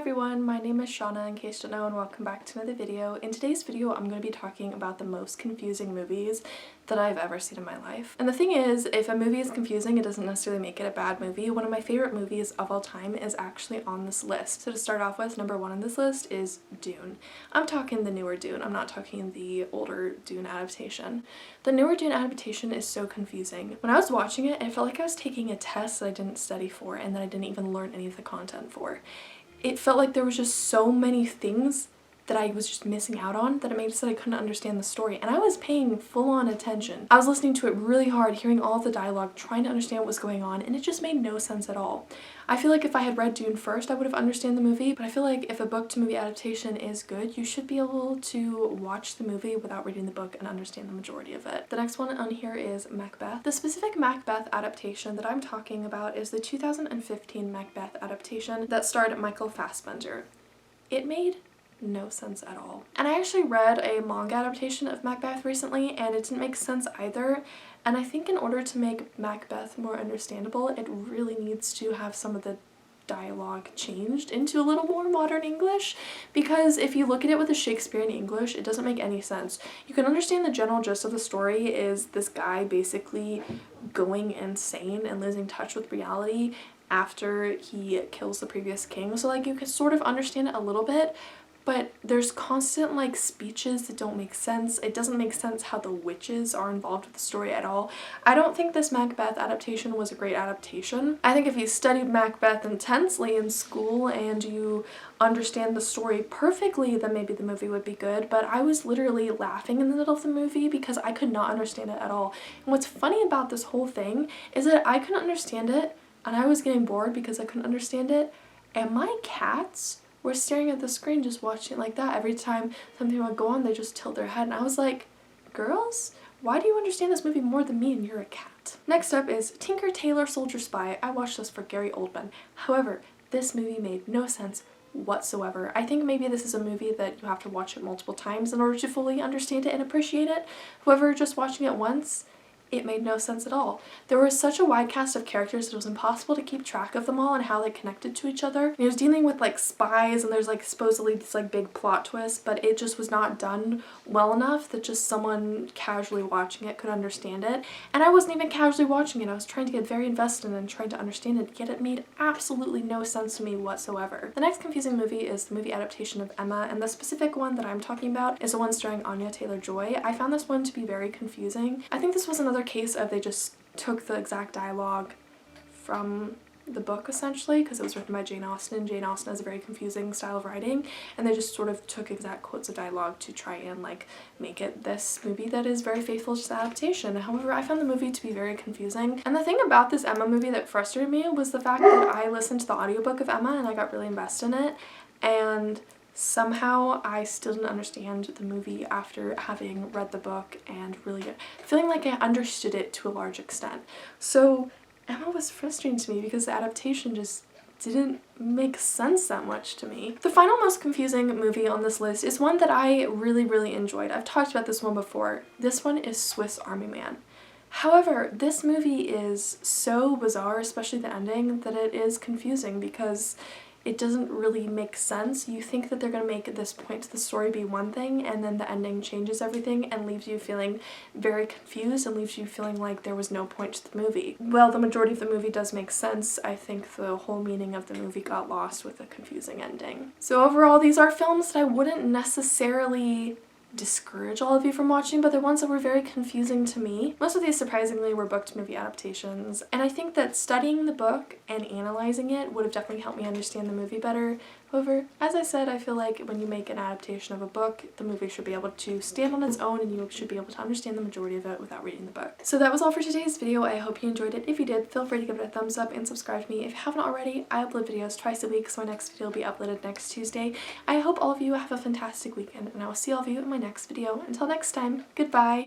everyone, my name is Shauna in case you don't know, and welcome back to another video. In today's video I'm going to be talking about the most confusing movies that I've ever seen in my life. And the thing is, if a movie is confusing, it doesn't necessarily make it a bad movie. One of my favorite movies of all time is actually on this list. So to start off with, number one on this list is Dune. I'm talking the newer Dune, I'm not talking the older Dune adaptation. The newer Dune adaptation is so confusing. When I was watching it, it felt like I was taking a test that I didn't study for and that I didn't even learn any of the content for. It felt like there was just so many things that I was just missing out on that it made it so that I couldn't understand the story, and I was paying full-on attention. I was listening to it really hard, hearing all of the dialogue, trying to understand what was going on, and it just made no sense at all. I feel like if I had read Dune first, I would have understood the movie, but I feel like if a book-to-movie adaptation is good, you should be able to watch the movie without reading the book and understand the majority of it. The next one on here is Macbeth. The specific Macbeth adaptation that I'm talking about is the 2015 Macbeth adaptation that starred Michael Fassbender. It made no sense at all. And I actually read a manga adaptation of Macbeth recently and it didn't make sense either. And I think in order to make Macbeth more understandable, it really needs to have some of the dialogue changed into a little more modern English, because if you look at it with a Shakespearean English, it doesn't make any sense. You can understand the general gist of the story is this guy basically going insane and losing touch with reality after he kills the previous king. So like you can sort of understand it a little bit, but there's constant like speeches that don't make sense. It doesn't make sense how the witches are involved with the story at all. I don't think this Macbeth adaptation was a great adaptation. I think if you studied Macbeth intensely in school and you understand the story perfectly, then maybe the movie would be good, but I was literally laughing in the middle of the movie because I could not understand it at all. And what's funny about this whole thing is that I couldn't understand it and I was getting bored because I couldn't understand it, and my cats were staring at the screen just watching it like that. Every time something would go on, they just tilt their head, and I was like, girls, why do you understand this movie more than me and you're a cat? Next up is Tinker Tailor Soldier Spy. I watched this for Gary Oldman. However, this movie made no sense whatsoever. I think maybe this is a movie that you have to watch it multiple times in order to fully understand it and appreciate it. However, just watching it once, it made no sense at all. There was such a wide cast of characters that it was impossible to keep track of them all and how they connected to each other. And it was dealing with like spies and there's like supposedly this like big plot twist, but it just was not done well enough that just someone casually watching it could understand it. And I wasn't even casually watching it. I was trying to get very invested and trying to understand it, yet it made absolutely no sense to me whatsoever. The next confusing movie is the movie adaptation of Emma, and the specific one that I'm talking about is the one starring Anya Taylor-Joy. I found this one to be very confusing. I think this was another case of they just took the exact dialogue from the book essentially, because it was written by Jane Austen, and Jane Austen has a very confusing style of writing, and they just sort of took exact quotes of dialogue to try and like make it this movie that is very faithful to the adaptation. However, I found the movie to be very confusing, and the thing about this Emma movie that frustrated me was the fact that I listened to the audiobook of Emma and I got really invested in it, and somehow I still didn't understand the movie after having read the book and really feeling like I understood it to a large extent. So Emma was frustrating to me because the adaptation just didn't make sense that much to me. The final most confusing movie on this list is one that I really enjoyed. I've talked about this one before. This one is Swiss Army Man. However, this movie is so bizarre, especially the ending, that it is confusing because it doesn't really make sense. You think that they're going to make this point to the story be one thing, and then the ending changes everything and leaves you feeling very confused and leaves you feeling like there was no point to the movie. Well, the majority of the movie does make sense. I think the whole meaning of the movie got lost with a confusing ending. So overall, these are films that I wouldn't necessarily discourage all of you from watching, but they're ones that were very confusing to me. Most of these, surprisingly, were book-to-movie adaptations, and I think that studying the book and analyzing it would have definitely helped me understand the movie better. However, as I said, I feel like when you make an adaptation of a book, the movie should be able to stand on its own and you should be able to understand the majority of it without reading the book. So that was all for today's video. I hope you enjoyed it. If you did, feel free to give it a thumbs up and subscribe to me. If you haven't already, I upload videos twice a week, so my next video will be uploaded next Tuesday. I hope all of you have a fantastic weekend, and I will see all of you in my next video. Until next time, goodbye!